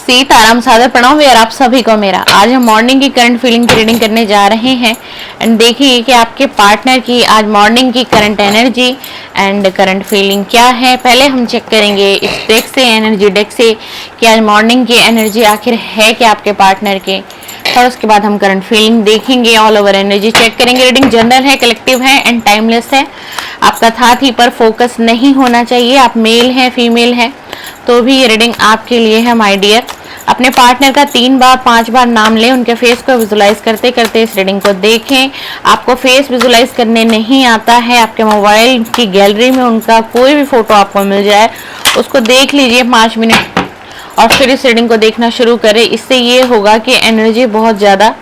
सीताराम सादर प्रणाम यार आप सभी को मेरा। आज हम मॉर्निंग की करंट फीलिंग की रीडिंग करने जा रहे हैं एंड देखिए कि आपके पार्टनर की आज मॉर्निंग की current energy and current feeling क्या है। पहले हम चेक करेंगे इस डेक से, एनर्जी डेक से, कि आज मॉर्निंग की एनर्जी आखिर है क्या आपके पार्टनर के, और उसके बाद हम करंट फीलिंग देखेंगे, ऑल ओवर एनर्जी चेक करेंगे। रीडिंग जनरल है, कलेक्टिव है एंड टाइमलेस है। आपका था थी पर फोकस नहीं होना चाहिए। आप मेल हैं, फीमेल हैं तो भी ये रीडिंग आपके लिए है माय डियर। अपने पार्टनर का 3 बार 5 बार नाम लें, उनके फेस को विजुलाइज करते करते इस रीडिंग को देखें। आपको फेस विजुलाइज करने नहीं आता है, आपके मोबाइल की गैलरी में उनका कोई भी फोटो आपको मिल जाए उसको देख लीजिए 5 मिनट और फिर इस रीडिंग को देखना शुरू करें। इससे ये होगा कि एनर्जी बहुत ज़्यादा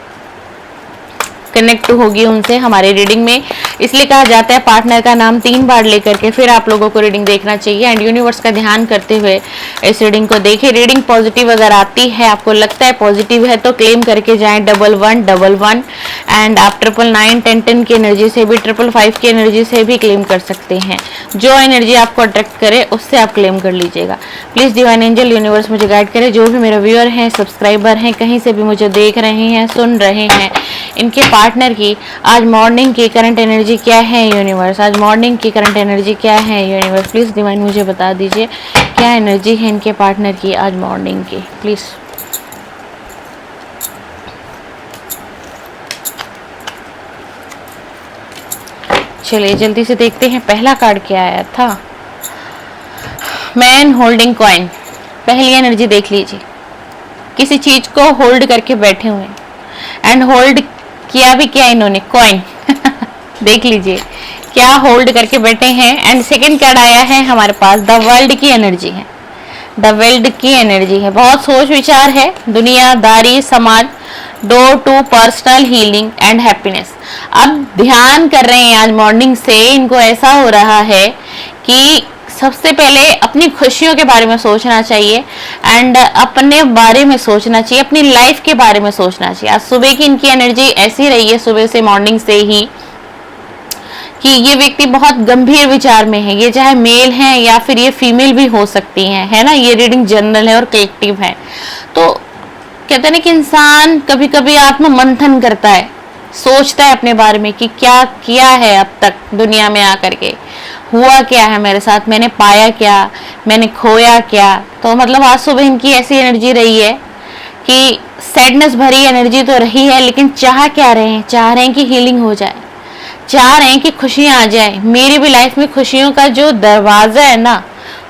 कनेक्ट होगी उनसे हमारे रीडिंग में। इसलिए कहा जाता है पार्टनर का नाम 3 बार लेकर के फिर आप लोगों को रीडिंग देखना चाहिए एंड यूनिवर्स का ध्यान करते हुए इस रीडिंग को देखें। रीडिंग पॉजिटिव अगर आती है, आपको लगता है पॉजिटिव है, तो क्लेम करके जाएं 1111 एंड आप 999 1010 की एनर्जी से भी 555 की एनर्जी से भी क्लेम कर सकते हैं। जो एनर्जी आपको अट्रैक्ट करे उससे आप क्लेम कर लीजिएगा। प्लीज़ डिवाइन एंजल यूनिवर्स मुझे गाइड करे। जो भी मेरे व्यूअर हैं, सब्सक्राइबर हैं, कहीं से भी मुझे देख रहे हैं, सुन रहे हैं, इनके पार्टनर की आज मॉर्निंग की करंट एनर्जी क्या है यूनिवर्स, आज मॉर्निंग की करंट एनर्जी क्या है यूनिवर्स। प्लीज़ डिवाइन मुझे बता दीजिए क्या एनर्जी है इनके पार्टनर की आज मॉर्निंग की, प्लीज़। चलिए जल्दी से देखते हैं पहला कार्ड क्या आया था। Man holding coin. पहली एनर्जी देख लीजिए, किसी चीज को होल्ड करके बैठे हुए एंड होल्ड किया भी क्या इन्होंने, कॉइन देख लीजिए क्या होल्ड करके बैठे हैं। एंड सेकंड कार्ड आया है हमारे पास, द वर्ल्ड की एनर्जी है। द वर्ल्ड की एनर्जी है, बहुत सोच विचार है, दुनियादारी, समाज, door to personal healing and happiness. अब ध्यान कर रहे हैं आज मॉर्निंग से, इनको ऐसा हो रहा है कि सबसे पहले अपनी खुशियों के बारे में सोचना चाहिए एंड अपने बारे में सोचना चाहिए, अपनी लाइफ के बारे में सोचना चाहिए। आज सुबह की इनकी एनर्जी ऐसी रही है, सुबह से मॉर्निंग से ही, कि ये व्यक्ति बहुत गंभीर विचार में है। ये चाहे मेल है या फिर ये फीमेल भी हो सकती हैं, है ना। ये रीडिंग जनरल है और कलेक्टिव है। तो कहते हैं ना कि इंसान कभी कभी आत्म मंथन करता है, सोचता है अपने बारे में कि क्या किया है अब तक दुनिया में आकर के, हुआ क्या है मेरे साथ, मैंने पाया क्या, मैंने खोया क्या। तो मतलब आज सुबह इनकी ऐसी एनर्जी रही है कि सैडनेस भरी एनर्जी तो रही है, लेकिन चाह क्या रहे हैं, चाह रहे हैं कि हीलिंग हो जाए, चाह रहे हैं कि खुशियां आ जाए। मेरी भी लाइफ में खुशियों का जो दरवाजा है ना,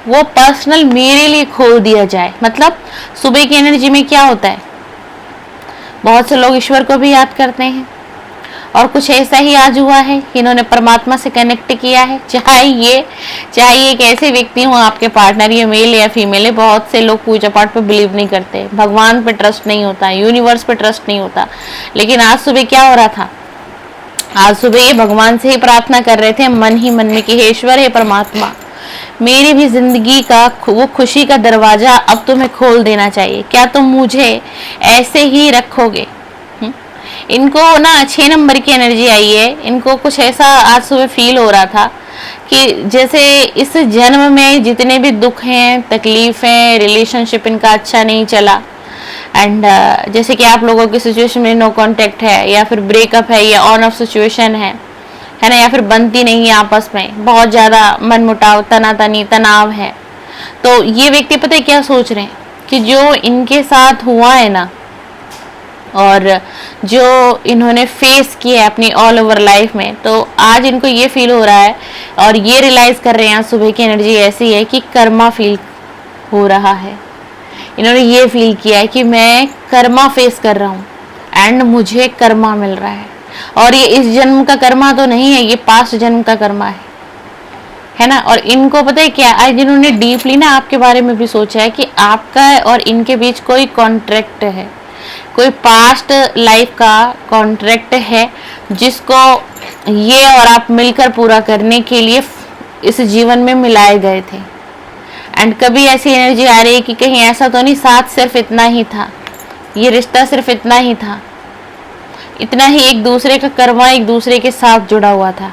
वो पर्सनल मेरे लिए खोल दिया जाए। मतलब सुबह की एनर्जी में क्या होता है, बहुत से लोग ईश्वर को भी याद करते हैं और कुछ ऐसा ही आज हुआ है कि इन्होंने परमात्मा से कनेक्ट किया है। चाहे एक ऐसे व्यक्ति हो आपके पार्टनर, ये मेल या फीमेल है। बहुत से लोग पूजा पाठ पे बिलीव नहीं करते, भगवान पे ट्रस्ट नहीं होता, यूनिवर्स पे ट्रस्ट नहीं होता, लेकिन आज सुबह क्या हो रहा था, आज सुबह ये भगवान से ही प्रार्थना कर रहे थे मन ही मन में कि हे ईश्वर, हे परमात्मा, मेरी भी जिंदगी का वो खुशी का दरवाजा अब तुम्हें खोल देना चाहिए। क्या तुम मुझे ऐसे ही रखोगे। इनको ना 6 नंबर की एनर्जी आई है। इनको कुछ ऐसा आज सुबह फील हो रहा था कि जैसे इस जन्म में जितने भी दुख हैं, तकलीफ हैं, रिलेशनशिप इनका अच्छा नहीं चला एंड जैसे कि आप लोगों की सिचुएशन में नो कांटेक्ट है या फिर ब्रेकअप है या ऑन ऑफ सिचुएशन है ना, या फिर बनती नहीं है आपस में, बहुत ज़्यादा मनमुटाव, तनातनी, तनाव है। तो ये व्यक्ति पता है क्या सोच रहे हैं कि जो इनके साथ हुआ है ना, और जो इन्होंने फेस किया है अपनी ऑल ओवर लाइफ में, तो आज इनको ये फील हो रहा है और ये रियलाइज कर रहे हैं, सुबह की एनर्जी ऐसी है कि कर्मा फील हो रहा है। इन्होंने ये फील किया है कि मैं कर्मा फेस कर रहा हूँ एंड मुझे कर्मा मिल रहा है, और ये इस जन्म का कर्मा तो नहीं है, ये पास्ट जन्म का कर्मा है ना। और इनको पता है क्या, आज इन्होंने डीपली ना आपके बारे में भी सोचा है कि आपका और इनके बीच कोई कॉन्ट्रैक्ट है, कोई पास्ट लाइफ का कॉन्ट्रैक्ट है जिसको ये और आप मिलकर पूरा करने के लिए इस जीवन में मिलाए गए थे। एंड कभी ऐसी एनर्जी आ रही है कि कहीं ऐसा तो नहीं साथ सिर्फ इतना ही था, ये रिश्ता सिर्फ इतना ही था, इतना ही एक दूसरे का कर्मा एक दूसरे के साथ जुड़ा हुआ था,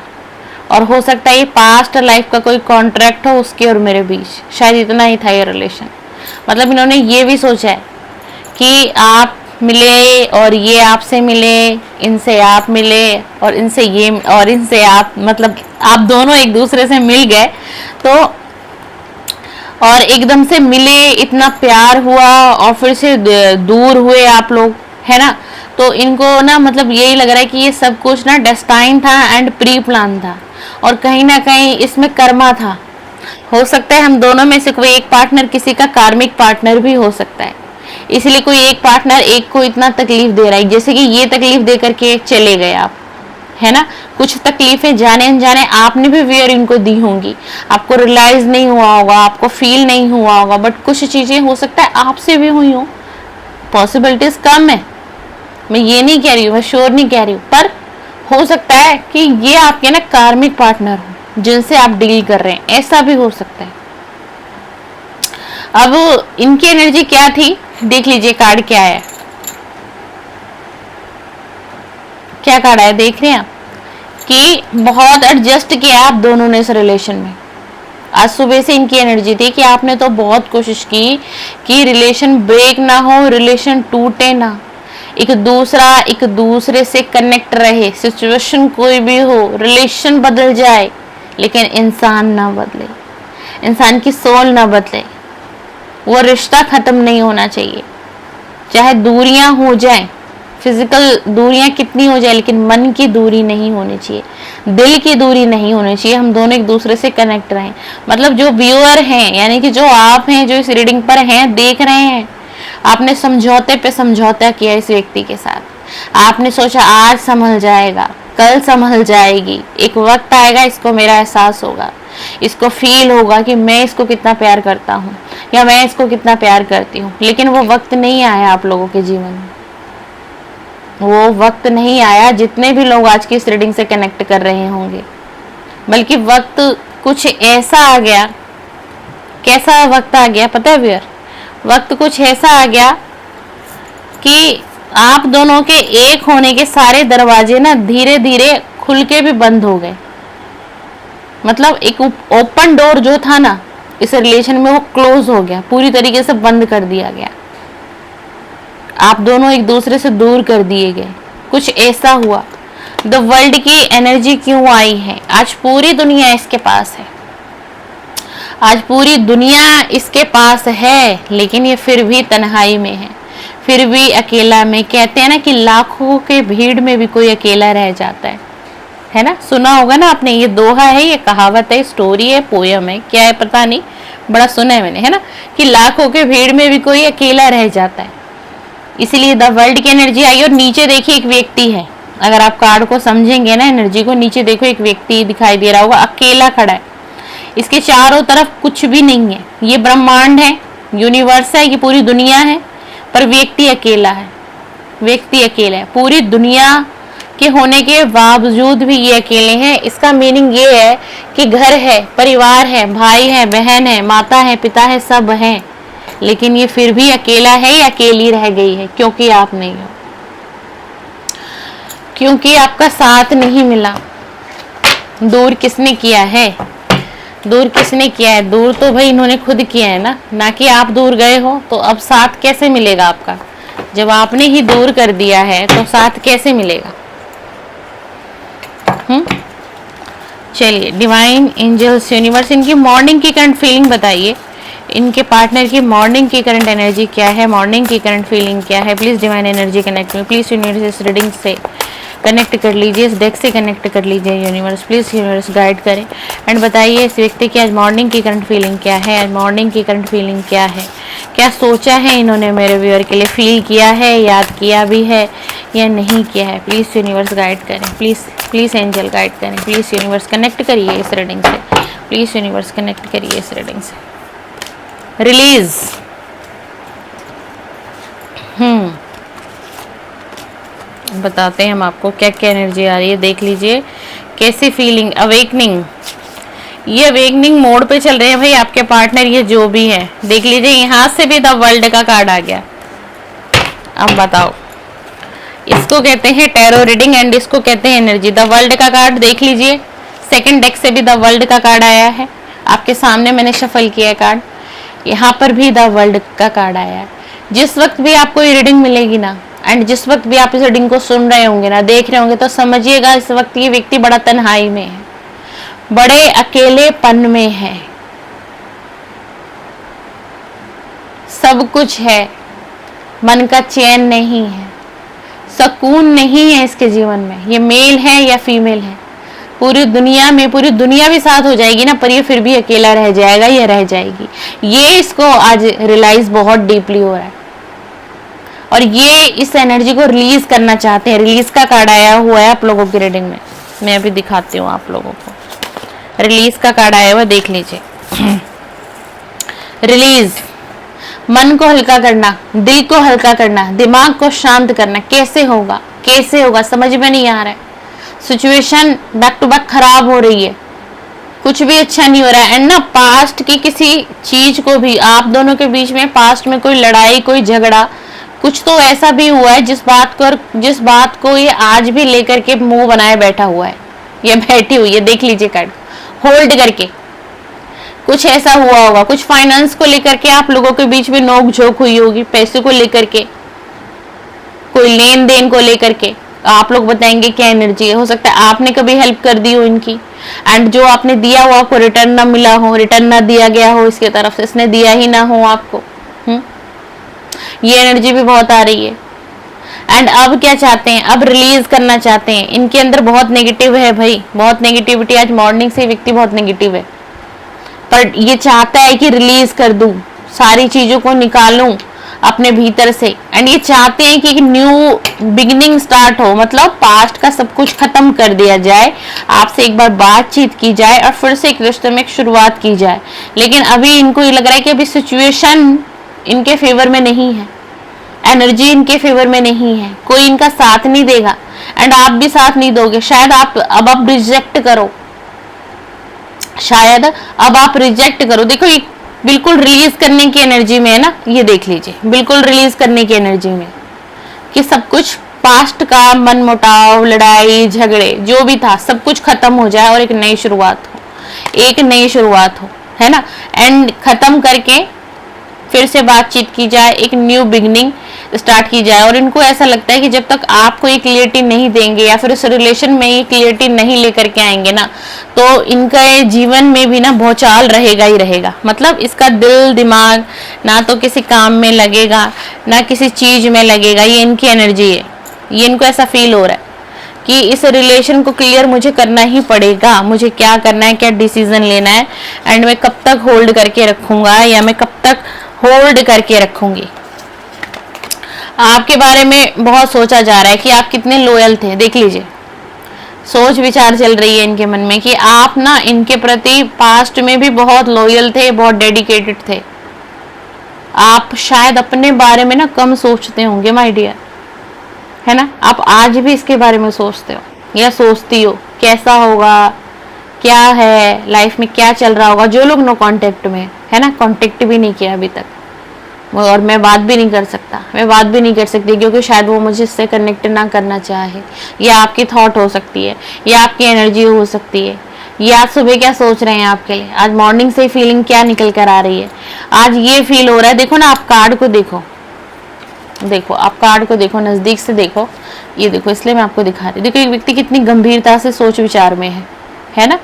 और हो सकता है ये पास्ट लाइफ का कोई कॉन्ट्रैक्ट हो उसके और मेरे बीच, शायद इतना ही था ये रिलेशन। मतलब इन्होंने ये भी सोचा है कि आप मिले और ये आपसे मिले, इनसे आप मिले और इनसे ये और इनसे आप, मतलब आप दोनों एक दूसरे से मिल गए तो, और एकदम से मिले, इतना प्यार हुआ और फिर से दूर हुए आप लोग, है ना। तो इनको ना मतलब यही लग रहा है कि ये सब कुछ ना डेस्टाइन था एंड प्री प्लान था, और कहीं ना कहीं इसमें कर्मा था। हो सकता है हम दोनों में से कोई एक पार्टनर किसी का कार्मिक पार्टनर भी हो सकता है, इसलिए कोई एक पार्टनर एक को इतना तकलीफ दे रहा है, जैसे कि ये तकलीफ दे करके चले गए आप, है ना। कुछ तकलीफें जाने अनजाने आपने भी वेयर इनको दी होंगी, आपको रियलाइज नहीं हुआ होगा, आपको फील नहीं हुआ होगा, बट कुछ चीजें हो सकता है आपसे भी हुई हो, पॉसिबिलिटीज कम है, मैं ये नहीं कह रही हूँ, मैं श्योर नहीं कह रही हूँ, पर हो सकता है कि ये आपके ना कार्मिक पार्टनर हो जिनसे आप डील कर रहे हैं, ऐसा भी हो सकता है। अब इनकी एनर्जी क्या थी देख लीजिए, कार्ड क्या है, क्या कार्ड है देख रहे हैं आप, कि बहुत एडजस्ट किया आप दोनों ने इस रिलेशन में। आज सुबह से इनकी एनर्जी थी कि आपने तो बहुत कोशिश की कि रिलेशन ब्रेक ना हो, रिलेशन टूटे ना, एक दूसरे से कनेक्ट रहे, सिचुएशन कोई भी हो, रिलेशन बदल जाए लेकिन इंसान ना बदले, इंसान की सोल ना बदले, वो रिश्ता खत्म नहीं होना चाहिए। चाहे दूरियां हो जाएं, फिजिकल दूरियां कितनी हो जाए, लेकिन मन की दूरी नहीं होनी चाहिए, दिल की दूरी नहीं होनी चाहिए, हम दोनों एक दूसरे से कनेक्ट रहें। मतलब जो व्यूअर हैं, यानी कि जो आप हैं, जो इस रीडिंग पर हैं, देख रहे हैं, आपने समझौते पे समझौता किया इस व्यक्ति के साथ, आपने सोचा आज संभल जाएगा, कल संभल जाएगी, एक वक्त आएगा इसको मेरा एहसास होगा, इसको फील होगा कि मैं इसको कितना प्यार करता हूँ या मैं इसको कितना प्यार करती हूँ, लेकिन वो वक्त नहीं आया आप लोगों के जीवन में, वो वक्त नहीं आया जितने भी लोग आज की इस रीडिंग से कनेक्ट कर रहे होंगे, बल्कि वक्त कुछ ऐसा आ गया। कैसा वक्त आ गया पता है व्यूअर, वक्त कुछ ऐसा आ गया कि आप दोनों के एक होने के सारे दरवाजे ना धीरे धीरे खुल के भी बंद हो गए। मतलब एक ओपन डोर जो था ना इस रिलेशन में, वो क्लोज हो गया, पूरी तरीके से बंद कर दिया गया, आप दोनों एक दूसरे से दूर कर दिए गए, कुछ ऐसा हुआ। द वर्ल्ड की एनर्जी क्यों आई है, आज पूरी दुनिया इसके पास है, आज पूरी दुनिया इसके पास है, लेकिन ये फिर भी तन्हाई में है, फिर भी अकेला में। कहते हैं ना कि लाखों के भीड़ में भी कोई अकेला रह जाता है ना। सुना होगा ना आपने, ये दोहा है, ये कहावत है, स्टोरी है, पोयम है, क्या है पता नहीं, बड़ा सुना है मैंने, है ना, कि लाखों के भीड़ में भी कोई अकेला रह जाता है। इसीलिए द वर्ल्ड की एनर्जी आई, और नीचे देखिए एक व्यक्ति है, अगर आप कार्ड को समझेंगे ना, एनर्जी को, नीचे देखो एक व्यक्ति दिखाई दे रहा होगा, अकेला खड़ा है, इसके चारों तरफ कुछ भी नहीं है, ये ब्रह्मांड है, यूनिवर्स है, ये पूरी दुनिया है, पर व्यक्ति अकेला है, व्यक्ति अकेला है, पूरी दुनिया के होने के बावजूद भी ये अकेले हैं। इसका मीनिंग ये है कि घर है, परिवार है, भाई है, बहन है, माता है, पिता है, सब हैं, लेकिन ये फिर भी अकेला है या अकेली रह गई है, क्योंकि आप नहीं हो, क्योंकि आपका साथ नहीं मिला। दूर किसने किया है, दूर किसने किया है, दूर तो भाई इन्होंने खुद किया है ना कि आप दूर गए हो। तो अब साथ कैसे मिलेगा आपका, जब आपने ही दूर कर दिया है तो साथ कैसे मिलेगा। चलिए, डिवाइन एंजल्स, यूनिवर्स, इनकी मॉर्निंग की करंट फीलिंग बताइए, इनके पार्टनर की मॉर्निंग की करंट एनर्जी क्या है, मॉर्निंग की करंट फीलिंग क्या है। प्लीज डिवाइन एनर्जी कनेक्ट में, प्लीज यूनिवर्स इस रीडिंग से कनेक्ट कर लीजिए, इस डेक से कनेक्ट कर लीजिए यूनिवर्स, प्लीज यूनिवर्स गाइड करें एंड बताइए इस व्यक्ति की आज मॉर्निंग की करंट फीलिंग क्या है, आज मॉर्निंग की करंट फीलिंग क्या है, क्या सोचा है इन्होंने मेरे व्यूअर के लिए, फील किया है, याद किया भी है या नहीं किया है। प्लीज यूनिवर्स गाइड करें, प्लीज एंजल गाइड करें, प्लीज यूनिवर्स कनेक्ट करिए इस रीडिंग से, प्लीज यूनिवर्स कनेक्ट करिए इस रीडिंग से। रिलीज, बताते हैं हम आपको क्या क्या एनर्जी आ रही है, देख लीजिए कैसी फीलिंग। अवेकनिंग, ये अवेकनिंग मोड पे चल रहे हैं भाई आपके पार्टनर, ये जो भी है, देख लीजिए यहाँ से भी द वर्ल्ड का कार्ड आ गया। अब बताओ, इसको कहते हैं टैरो रीडिंग एंड इसको कहते हैं एनर्जी। द वर्ल्ड का कार्ड देख लीजिए, सेकंड डेक से भी द वर्ल्ड का कार्ड आया है, आपके सामने मैंने शफल किया कार्ड, यहाँ पर भी द वर्ल्ड का कार्ड आया है। जिस वक्त भी आपको ये रीडिंग मिलेगी ना, एंड जिस वक्त भी आप इस रीडिंग को सुन रहे होंगे ना, देख रहे होंगे, तो समझिएगा इस वक्त ये व्यक्ति बड़ा तन्हाई में है, बड़े अकेलेपन में है। सब कुछ है, मन का चैन नहीं है, सुकून नहीं है इसके जीवन में। ये मेल है या फीमेल है, पूरी दुनिया में, पूरी दुनिया भी साथ हो जाएगी ना, पर ये फिर भी अकेला रह जाएगा या रह जाएगी। ये इसको आज रियलाइज बहुत डीपली हो रहा है, और ये इस एनर्जी को रिलीज करना चाहते हैं। रिलीज का कार्ड आया हुआ है आप लोगों की रीडिंग में, मैं अभी दिखाती हूँ आप लोगों को। रिलीज का कार्ड आया हुआ, देख लीजिए। रिलीज, मन को हल्का करना, दिल को हल्का करना, दिमाग को शांत करना। कैसे होगा, कैसे होगा, समझ में नहीं आ रहा है। सिचुएशन बैक टू बैक खराब हो रही है, कुछ भी अच्छा नहीं हो रहा है। एंड ना पास्ट की किसी चीज को भी, आप दोनों के बीच में पास्ट में कोई लड़ाई, कोई झगड़ा, कुछ तो ऐसा भी हुआ है जिस बात को ये आज भी लेकर के मुंह बनाए बैठा हुआ है, ये बैठी हुई है। देख लीजिए कार्ड, होल्ड करके कुछ ऐसा हुआ होगा। कुछ फाइनेंस को लेकर के आप लोगों के बीच में नोक झोंक हुई होगी, पैसे को लेकर के, कोई लेन देन को लेकर के। आप लोग बताएंगे क्या एनर्जी है। हो सकता है आपने कभी हेल्प कर दी हो इनकी, एंड जो आपने दिया हो आपको रिटर्न ना मिला हो, रिटर्न ना दिया गया हो इसके तरफ से, इसने दिया ही ना हो आपको। ये एनर्जी भी बहुत आ रही है। एंड अब क्या चाहते हैं, अब रिलीज करना चाहते हैं। इनके अंदर बहुत नेगेटिव है भाई, बहुत नेगेटिविटी। आज मॉर्निंग से व्यक्ति बहुत नेगेटिव है, पर ये चाहता है कि रिलीज कर दूं, सारी चीजों को निकालूं अपने भीतर से। एंड ये चाहते हैं कि एक न्यू बिगिनिंग स्टार्ट हो, मतलब पास्ट का सब कुछ खत्म कर दिया जाए, आपसे एक बार बातचीत की जाए और फिर से एक रिश्ते में एक शुरुआत की जाए। लेकिन अभी इनको ये लग रहा है कि अभी सिचुएशन इनके फेवर में नहीं है, एनर्जी इनके फेवर में नहीं है, कोई इनका साथ नहीं देगा, एंड आप भी साथ नहीं दोगे। शायद आप रिजेक्ट करो, शायद अब आप रिजेक्ट करो। देखो ये बिल्कुल रिलीज करने की एनर्जी में है ना, ये देख लीजिए, बिल्कुल रिलीज करने की एनर्जी में, कि सब कुछ पास्ट का मनमुटाव, लड़ाई झगड़े जो भी था सब कुछ खत्म हो जाए और एक नई शुरुआत हो, एक नई शुरुआत हो, है ना। एंड खत्म करके फिर से बातचीत की जाए, एक न्यू बिगनिंग स्टार्ट की जाए। और इनको ऐसा लगता है कि जब तक आपको ये क्लियरिटी नहीं देंगे या फिर इस रिलेशन में ये क्लियरिटी नहीं लेकर के आएंगे ना, तो इनका ये जीवन में भी ना भौचाल रहेगा ही रहेगा। मतलब इसका दिल दिमाग ना तो किसी काम में लगेगा, ना किसी चीज में लगेगा। ये इनकी एनर्जी है, ये इनको ऐसा फील हो रहा है कि इस रिलेशन को क्लियर मुझे करना ही पड़ेगा, मुझे क्या करना है, क्या डिसीजन लेना है, एंड मैं कब तक होल्ड करके रखूंगा या मैं कब तक होल्ड करके रखूंगी। आपके बारे में बहुत सोचा जा रहा है कि आप कितने लॉयल थे। देख लीजिए, सोच विचार चल रही है इनके मन में कि आप ना इनके प्रति पास्ट में भी बहुत लॉयल थे, बहुत डेडिकेटेड थे। आप शायद अपने बारे में ना कम सोचते होंगे माय डियर, है ना। आप आज भी इसके बारे में सोचते हो या सोचती हो, कैसा होगा, क्या है लाइफ में, क्या चल रहा होगा। जो लोग नो कांटेक्ट में है ना, कांटेक्ट भी नहीं किया अभी तक, और मैं बात भी नहीं कर सकता, मैं बात भी नहीं कर सकती क्योंकि शायद वो मुझे इससे कनेक्ट ना करना चाहे, या आपकी थॉट हो सकती है, या आपकी एनर्जी हो सकती है, या आज सुबह क्या सोच रहे हैं आपके लिए, आज मॉर्निंग से फीलिंग क्या निकल कर आ रही है। आज ये फील हो रहा है। देखो ना, आप कार्ड को देखो, देखो आप कार्ड को देखो, नजदीक से देखो, ये देखो, इसलिए मैं आपको दिखा रही हूँ। देखो एक व्यक्ति कितनी गंभीरता से सोच विचार में है ना।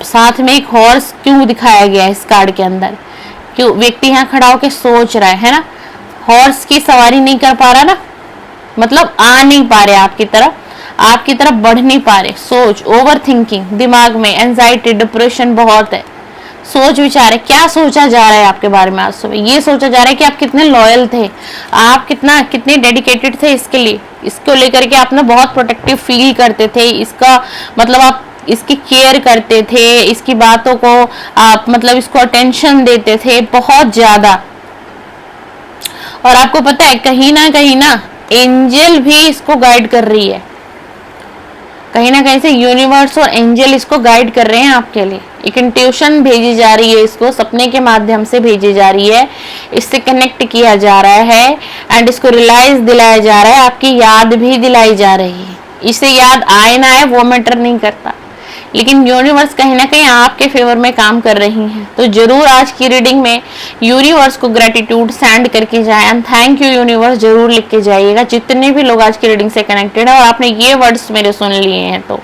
साथ में एक हॉर्स क्यों दिखाया गया है इस कार्ड के अंदर, क्यों व्यक्ति यहाँ खड़ा होकर सोच रहा है ना। हॉर्स की सवारी नहीं कर पा रहा ना, मतलब आ नहीं पा रहे आपकी तरफ बढ़ नहीं पा रहे। सोच, ओवर थिंकिंग, दिमाग में एंजाइटी, डिप्रेशन बहुत है, सोच विचार है। क्या सोचा जा रहा है आपके बारे में आज सुबह? ये सोचा जा रहा है कि आप कितने लॉयल थे, आप कितने डेडिकेटेड थे इसके लिए, इसको लेकर के आप ना बहुत प्रोटेक्टिव फील करते थे। इसका मतलब आप इसकी केयर करते थे, इसकी बातों को आप मतलब इसको अटेंशन देते थे बहुत ज्यादा। और आपको पता है कहीं ना एंजल भी इसको गाइड कर रही है, कहीं ना कहीं से यूनिवर्स और एंजल इसको गाइड कर रहे हैं आपके लिए। एक इंट्यूशन भेजी जा रही है, इसको सपने के माध्यम से भेजी जा रही है, इससे कनेक्ट किया जा रहा है, एंड इसको रियलाइज दिलाया जा रहा है, आपकी याद भी दिलाई जा रही है। इसे याद आए ना आए वो मैटर नहीं करता, लेकिन यूनिवर्स कहीं ना कहीं आपके फेवर में काम कर रही है। तो जरूर आज की रीडिंग में यूनिवर्स को ग्रेटिट्यूड सेंड करके जाए एंड थैंक यू यूनिवर्स जरूर लिख के जाइएगा, जितने भी लोग आज की रीडिंग से कनेक्टेड है और आपने ये वर्ड्स मेरे सुन लिए हैं तो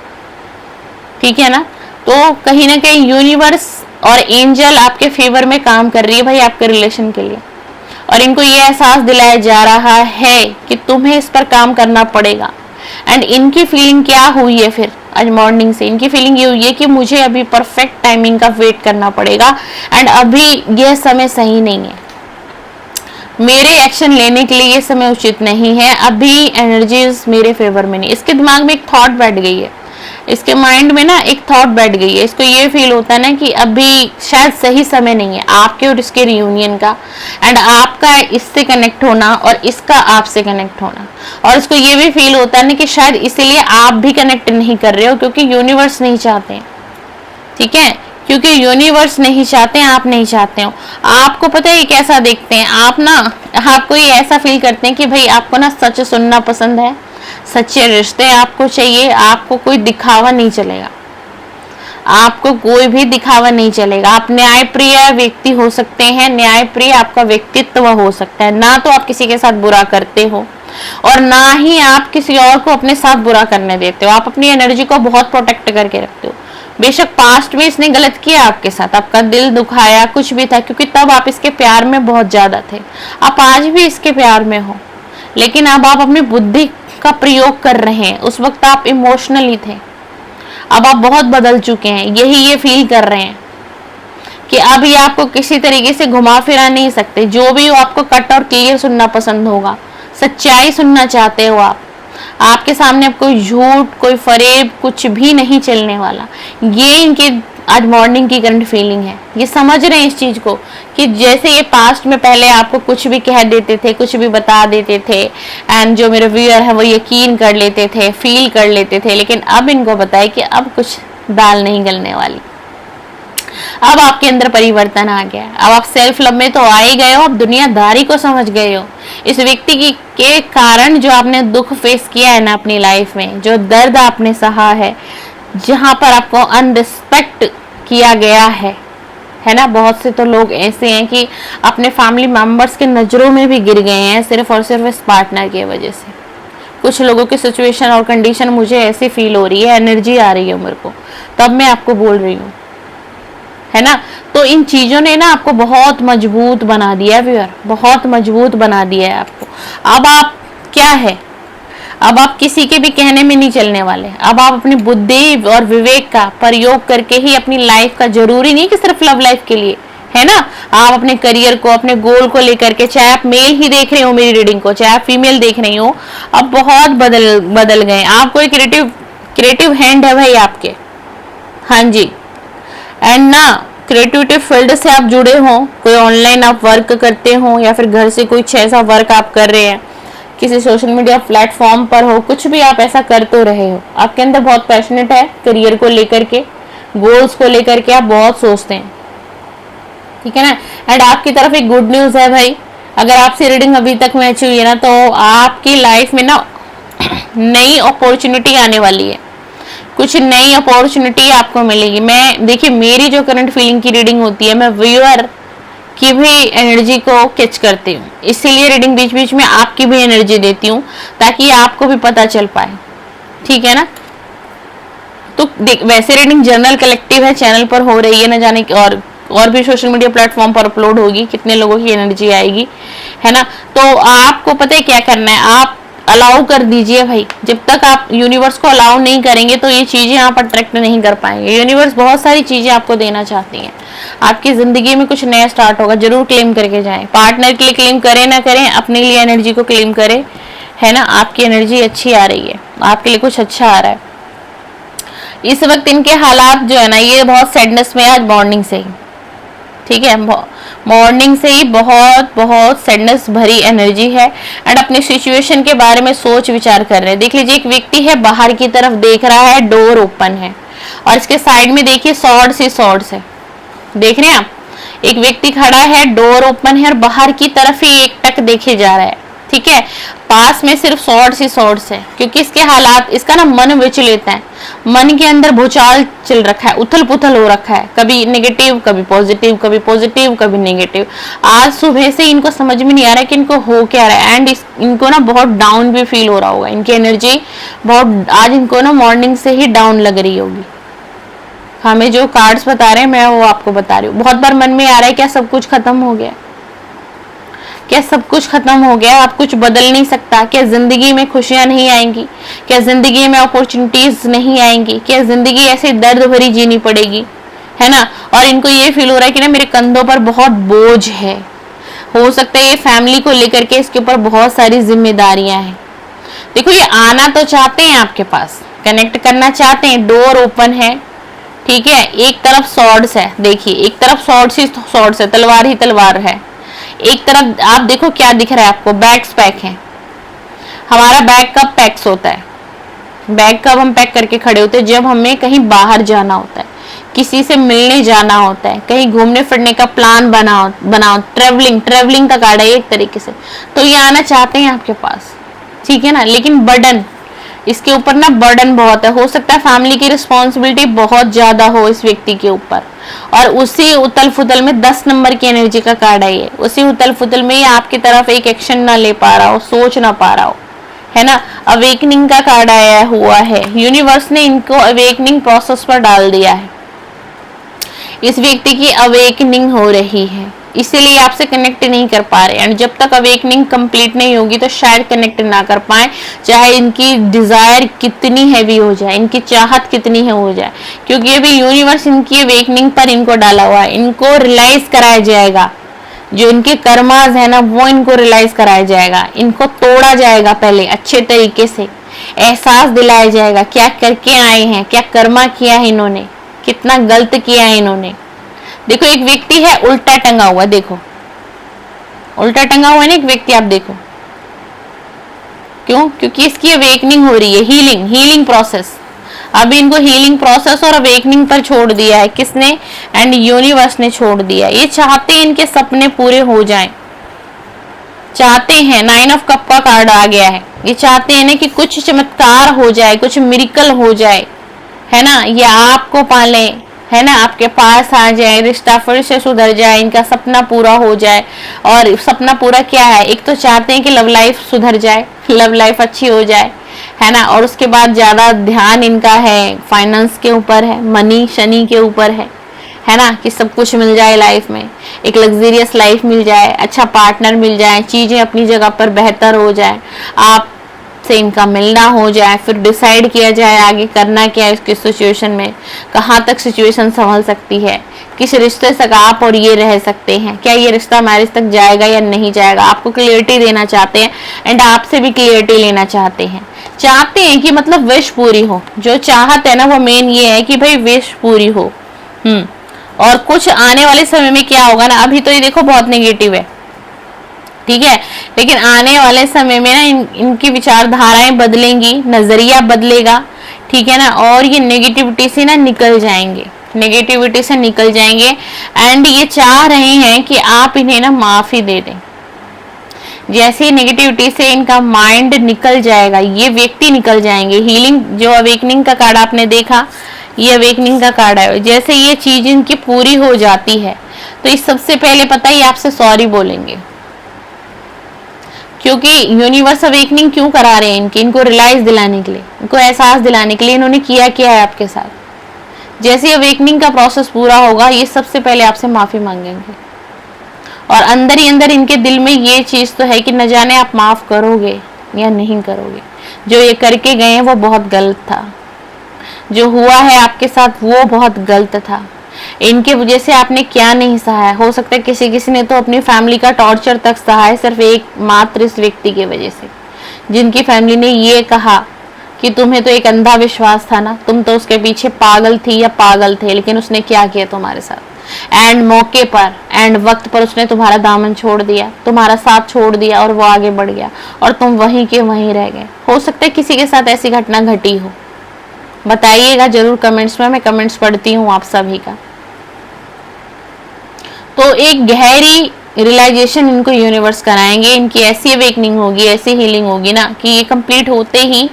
ठीक है ना। तो कहीं ना कहीं यूनिवर्स और एंजल आपके फेवर में काम कर रही है भाई आपके रिलेशन के लिए, और इनको ये एहसास दिलाया जा रहा है कि तुम्हें इस पर काम करना पड़ेगा। एंड इनकी फीलिंग क्या हुई है फिर आज मॉर्निंग से, इनकी फीलिंग ये हुई है कि मुझे अभी परफेक्ट टाइमिंग का वेट करना पड़ेगा एंड अभी यह समय सही नहीं है, मेरे एक्शन लेने के लिए ये समय उचित नहीं है, अभी एनर्जीज मेरे फेवर में नहीं। इसके दिमाग में एक थॉट बैठ गई है, इसके माइंड में ना एक थॉट बैठ गई है, इसको ये फील होता है ना कि अभी शायद सही समय नहीं है आपके और इसके रियूनियन का, एंड आपका इससे कनेक्ट होना और इसका आपसे कनेक्ट होना, और इसको ये भी फील होता है ना कि शायद इसीलिए आप भी कनेक्ट नहीं कर रहे हो क्योंकि यूनिवर्स नहीं चाहते, ठीक है, क्योंकि यूनिवर्स नहीं चाहते, आप नहीं चाहते हो। आपको पता है कैसा देखते हैं आप ना, आपको ये ऐसा फील करते हैं कि भाई आपको ना सच सुनना पसंद है, सच्चे रिश्ते आपको चाहिए, आपको कोई दिखावा नहीं चलेगा, आपको कोई भी दिखावा नहीं चलेगा। आप न्यायप्रिय व्यक्ति हो सकते हैं, न्यायप्रिय आपका व्यक्तित्व हो सकता है, ना तो आप किसी के साथ बुरा करते हो और ना ही आप किसी और को अपने साथ बुरा करने देते हो। आप अपनी एनर्जी को बहुत प्रोटेक्ट करके रखते हो। बेशक पास्ट में इसने गलत किया आपके साथ, आपका दिल दुखाया, कुछ भी था, क्योंकि तब आप इसके प्यार में बहुत ज्यादा थे। आप आज भी इसके प्यार में हो, लेकिन अब आप अपनी बुद्धि का प्रयोग कर रहे हैं। उस वक्त आप इमोशनली थे, अब आप बहुत बदल चुके हैं, यही ये फील कर रहे हैं कि अब ये आपको किसी तरीके से घुमा फिरा नहीं सकते। जो भी हो आपको कट और क्लियर सुनना पसंद होगा, सच्चाई सुनना चाहते हो आप, आपके सामने अब कोई झूठ, कोई फरेब, कुछ भी नहीं चलने वाला। ये इनके आज मॉर्निंग की करंट फीलिंग है। ये समझ रहे हैं इस चीज को कि जैसे ये पास्ट में पहले आपको कुछ भी कह देते थे, कुछ भी बता देते थे, एंड जो मेरे व्यूअर है वो यकीन कर लेते थे, फील कर लेते थे, लेकिन अब इनको पता है कि अब कुछ दाल नहीं गलने वाली। अब आपके अंदर परिवर्तन आ गया। अब आप सेल्फ लव में तो आ ही गए हो, अब दुनियादारी को समझ गए हो। इस व्यक्ति की के कारण जो आपने दुख फेस किया है ना अपनी लाइफ में, जो दर्द आपने सहा है, जहां पर आपको अनरिस्पेक्ट किया गया है ना। बहुत से तो लोग ऐसे हैं कि अपने फैमिली मेंबर्स के नजरों में भी गिर गए हैं सिर्फ और सिर्फ इस पार्टनर की वजह से। कुछ लोगों की सिचुएशन और कंडीशन मुझे ऐसी फील हो रही है, एनर्जी आ रही है मेरे को, तब मैं आपको बोल रही हूँ, है ना। तो इन चीजों ने ना आपको बहुत मजबूत बना दिया है व्यूअर, बहुत मजबूत बना दिया है आपको। अब आप क्या है, अब आप किसी के भी कहने में नहीं चलने वाले। अब आप अपनी बुद्धि और विवेक का प्रयोग करके ही अपनी लाइफ का, जरूरी नहीं कि सिर्फ लव लाइफ के लिए, है ना, आप अपने करियर को, अपने गोल को लेकर के, चाहे आप मेल ही देख रहे हो मेरी रीडिंग को, चाहे आप फीमेल देख रही हो, अब बहुत बदल गए। आपको एक क्रिएटिव हैंड है भाई आपके, हाँ जी। एंड ना क्रिएटिविटी फील्ड से आप जुड़े हो, कोई ऑनलाइन आप वर्क करते हो या फिर घर से कोई ऐसा वर्क आप कर रहे हैं, किसी सोशल मीडिया प्लेटफॉर्म पर हो, कुछ भी आप ऐसा कर तो रहे हो, आपके अंदर बहुत पैशनेट है करियर को लेकर के, गोल्स को लेकर के आप बहुत सोचते हैं, ठीक है ना। एंड आपकी तरफ एक गुड न्यूज है भाई, अगर आपसे रीडिंग अभी तक मैच हुई है ना, तो आपकी लाइफ में ना नई अपॉर्चुनिटी आने वाली है, कुछ नई अपॉर्चुनिटी आपको मिलेगी। मैं देखिए, मेरी जो करंट फीलिंग की रीडिंग होती है, मैं व्यूअर की भी एनर्जी को कैच करती हूँ, इसीलिए रीडिंग बीच बीच में आपकी भी एनर्जी देती हूँ ताकि आपको भी पता चल पाए, ठीक है ना। तो वैसे रीडिंग जर्नल कलेक्टिव है, चैनल पर हो रही है, ना जाने और भी सोशल मीडिया प्लेटफॉर्म पर अपलोड होगी, कितने लोगों की एनर्जी आएगी, है ना। तो आपको पता है क्या करना है, आप अलाउ कर दीजिए भाई। जब तक आप यूनिवर्स को अलाउ नहीं करेंगे तो ये चीजें आप अट्रैक्ट नहीं कर पाएंगे। यूनिवर्स बहुत सारी चीजें आपको देना चाहती है, आपकी जिंदगी में कुछ नया स्टार्ट होगा, जरूर क्लेम करके जाएं। पार्टनर के लिए क्लेम करें ना करें, अपने लिए एनर्जी को क्लेम करें, है ना। आपकी एनर्जी अच्छी आ रही है, आपके लिए कुछ अच्छा आ रहा है। इस वक्त इनके हालात जो है ना, ये बहुत सैडनेस में आज मॉर्निंग से ही, ठीक है, मॉर्निंग से ही बहुत सैडनेस भरी एनर्जी है। एंड अपनी सिचुएशन के बारे में सोच विचार कर रहे हैं। देख लीजिए, एक व्यक्ति है बाहर की तरफ देख रहा है, डोर ओपन है, और इसके साइड में देखिए सॉर्ड्स है, देख रहे हैं आप। एक व्यक्ति खड़ा है, डोर ओपन है और बाहर की तरफ ही एक टक देखे जा रहा है, ठीक है। पास में सिर्फ सॉर्ड्स ही सॉर्ड्स है, क्योंकि इसके हालात, इसका ना मन विचलित है, मन के अंदर भूचाल चल रखा है, उथल पुथल हो रखा है, कभी नेगेटिव कभी पॉजिटिव, कभी पॉजिटिव कभी नेगेटिव। आज सुबह से इनको समझ में नहीं आ रहा है कि इनको हो क्या रहा है, एंड इनको ना बहुत डाउन भी फील हो रहा होगा, इनकी एनर्जी बहुत आज इनको ना मॉर्निंग से ही डाउन लग रही होगी। हमें जो कार्ड्स बता रहे हैं मैं वो आपको बता रही हूँ। बहुत बार मन में आ रहा है क्या सब कुछ खत्म हो गया, क्या सब कुछ खत्म हो गया, अब कुछ बदल नहीं सकता, क्या जिंदगी में खुशियां नहीं आएंगी, क्या जिंदगी में अपॉर्चुनिटीज नहीं आएंगी, क्या जिंदगी ऐसे दर्द भरी जीनी पड़ेगी, है ना। और इनको ये फील हो रहा है कि ना मेरे कंधों पर बहुत बोझ है, हो सकता है ये फैमिली को लेकर के इसके ऊपर बहुत सारी जिम्मेदारियां हैं। देखो ये आना तो चाहते हैं आपके पास, कनेक्ट करना चाहते हैं, डोर ओपन है, ठीक है। एक तरफ सॉर्ड्स है, देखिए एक तरफ सॉर्ड्स ही सॉर्ड्स है, तलवार ही तलवार है। एक तरफ आप देखो क्या दिख रहा है आपको, बैग्स पैक है। हमारा बैग कब पैक्स होता है, बैग कब हम पैक करके खड़े होते हैं, जब हमें कहीं बाहर जाना होता है, किसी से मिलने जाना होता है, कहीं घूमने फिरने का प्लान बनाओ, ट्रेवलिंग का कार्ड है एक तरीके से। तो ये आना चाहते हैं आपके पास, ठीक है ना। लेकिन बर्डन, इसके ऊपर ना बर्डन बहुत है, हो सकता है फैमिली की रिस्पॉन्सिबिलिटी बहुत ज्यादा हो इस व्यक्ति के ऊपर, और उसी उतल फुतल में 10 नंबर की एनर्जी का कार्ड है ये। उसी उतल फुतल में ये आपकी तरफ एक एक्शन ना ले पा रहा हो, सोच ना पा रहा हो, है ना। अवेकनिंग का कार्ड आया हुआ है, यूनिवर्स ने इनको अवेकनिंग प्रोसेस पर डाल दिया है, इस व्यक्ति की अवेकनिंग हो रही है, इसीलिए आपसे कनेक्ट नहीं कर पा रहे। एंड जब तक अवेकनिंग कंप्लीट नहीं होगी तो शायद कनेक्ट ना कर पाए, चाहे इनकी डिजायर कितनी हैवी हो जाए, इनकी चाहत कितनी है हो जाए, क्योंकि अभी यूनिवर्स इनकी अवेकनिंग पर इनको डाला हुआ है। इनको रियलाइज कराया जाएगा, जो इनके कर्मास है ना वो इनको रियलाइज कराया जाएगा, इनको तोड़ा जाएगा पहले अच्छे तरीके से, एहसास दिलाया जाएगा क्या करके आए हैं, क्या कर्मा किया है इन्होंने, कितना गलत किया है इन्होंने। देखो एक व्यक्ति है उल्टा टंगा हुआ, देखो उल्टा टंगा हुआ है ना एक व्यक्ति, आप देखो क्यों, क्योंकि इसकी अवेकनिंग हो रही है, हीलिंग प्रोसेस। अभी इनको हीलिंग प्रोसेस और अवेकनिंग पर छोड़ दिया है किसने, एंड यूनिवर्स ने छोड़ दिया है। ये चाहते हैं इनके सपने पूरे हो जाएं, चाहते हैं, 9 ऑफ कप का कार्ड आ गया है, ये चाहते हैं ना कि कुछ चमत्कार हो जाए, कुछ मिरेकल हो जाए, है ना, ये आपको पाले, है ना, आपके पास आ जाए, रिश्ता फिर से सुधर जाए, इनका सपना पूरा हो जाए। और सपना पूरा क्या है, एक तो चाहते हैं कि लव लाइफ सुधर जाए, लव लाइफ अच्छी हो जाए, है ना, और उसके बाद ज्यादा ध्यान इनका है फाइनेंस के ऊपर है, मनी शनि के ऊपर है ना, कि सब कुछ मिल जाए लाइफ में, एक लग्जरियस लाइफ मिल जाए, अच्छा पार्टनर मिल जाए, चीजें अपनी जगह पर बेहतर हो जाए, आप से इनका मिलना हो जाए, फिर डिसाइड किया जाए आगे करना क्या है इसकी सिचुएशन में, कहाँ तक सिचुएशन संभल सकती है, किस रिश्ते से आप और ये रह सकते हैं, क्या ये रिश्ता मैरिज तक जाएगा या नहीं जाएगा। आपको क्लियरिटी देना चाहते हैं एंड आपसे भी क्लियरिटी लेना चाहते हैं, चाहते हैं कि मतलब विश पूरी हो। जो चाहत है ना वो मेन ये है कि भाई विश पूरी हो। और कुछ आने वाले समय में क्या होगा ना, अभी तो ये देखो बहुत नेगेटिव है, ठीक है, लेकिन आने वाले समय में ना इनकी विचारधाराएं बदलेंगी, नजरिया बदलेगा, ठीक है ना, और ये नेगेटिविटी से ना निकल जाएंगे, नेगेटिविटी से निकल जाएंगे। एंड ये चाह रहे हैं कि आप इन्हें ना माफी दे दें। जैसे नेगेटिविटी से इनका माइंड निकल जाएगा, ये व्यक्ति निकल जाएंगे। हीलिंग जो अवेकनिंग का कार्ड आपने देखा, ये अवेकनिंग का कार्ड है। जैसे ये चीज इनकी पूरी हो जाती है तो इस सबसे पहले पता ही आपसे सॉरी बोलेंगे, क्योंकि यूनिवर्स अवेकनिंग क्यों करा रहे हैं इनको रियलाइज दिलाने के लिए, इनको एहसास दिलाने के लिए इन्होंने किया क्या है आपके साथ। जैसे अवेकनिंग का प्रोसेस पूरा होगा ये सबसे पहले आपसे माफी मांगेंगे, और अंदर ही अंदर इनके दिल में ये चीज तो है कि न जाने आप माफ करोगे या नहीं करोगे। जो ये करके गए हैं वो बहुत गलत था, जो हुआ है आपके साथ वो बहुत गलत था, इनके वजह से आपने क्या नहीं सहा है। हो सकता है किसी किसी ने तो अपनी फैमिली का टॉर्चर तक सहा है, सिर्फ एक मात्र इस व्यक्ति की वजह से, जिनकी फैमिली ने ये कहा कि तुम्हें तो एक अंधा विश्वास था ना, तुम तो उसके पीछे पागल थी या पागल थे, लेकिन उसने क्या किया तुम्हारे साथ, एंड मौके पर एंड वक्त पर उसने तुम्हारा दामन छोड़ दिया, तुम्हारा साथ छोड़ दिया, और वो आगे बढ़ गया और तुम वहीं के वहीं रह गए। हो सकता है किसी के साथ ऐसी घटना घटी हो, बताइएगा जरूर कमेंट्स में, मैं कमेंट्स पढ़ती हूँ आप सभी का। तो एक गहरी रियलाइजेशन इनको यूनिवर्स कराएंगे, इनकी ऐसी अवेकनिंग होगी, ऐसी हीलिंग होगी ना कि ये कंप्लीट होते ही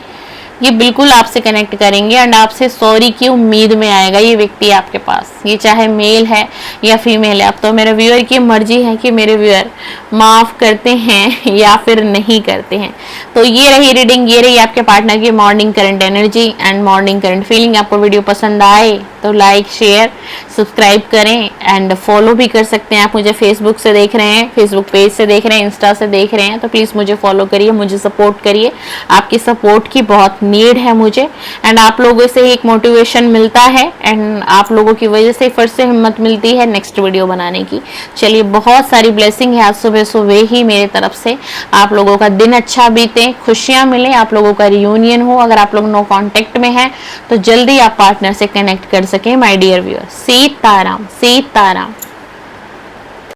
ये बिल्कुल आपसे कनेक्ट करेंगे एंड आपसे सॉरी की उम्मीद में आएगा ये व्यक्ति आपके पास, ये चाहे मेल है या फीमेल है। अब तो मेरे व्यूअर की मर्जी है कि मेरे व्यूअर माफ करते हैं या फिर नहीं करते हैं। तो ये रही रीडिंग, ये रही आपके पार्टनर की morning current energy and morning current feeling. आपको वीडियो पसंद आए तो लाइक शेयर सब्सक्राइब करें एंड फॉलो भी कर सकते हैं। आप मुझे फेसबुक से देख रहे हैं, फेसबुक पेज से देख रहे हैं, इंस्टा से देख रहे हैं तो प्लीज़ मुझे फॉलो करिए, मुझे सपोर्ट करिए। आपकी सपोर्ट की बहुत नीड है मुझे एंड आप लोगों से एक मोटिवेशन मिलता है एंड आप लोगों की वजह से फिर से हिम्मत मिलती है नेक्स्ट वीडियो बनाने की। चलिए, बहुत सारी ब्लेसिंग है आज सुबह सुबह ही मेरे तरफ से। आप लोगों का दिन अच्छा बीते, खुशियां मिले, आप लोगों का रियूनियन हो। अगर आप लोग नो कांटेक्ट में हैं तो जल्दी आप पार्टनर से कनेक्ट कर सकें my dear viewer. Sitaram, Sitaram.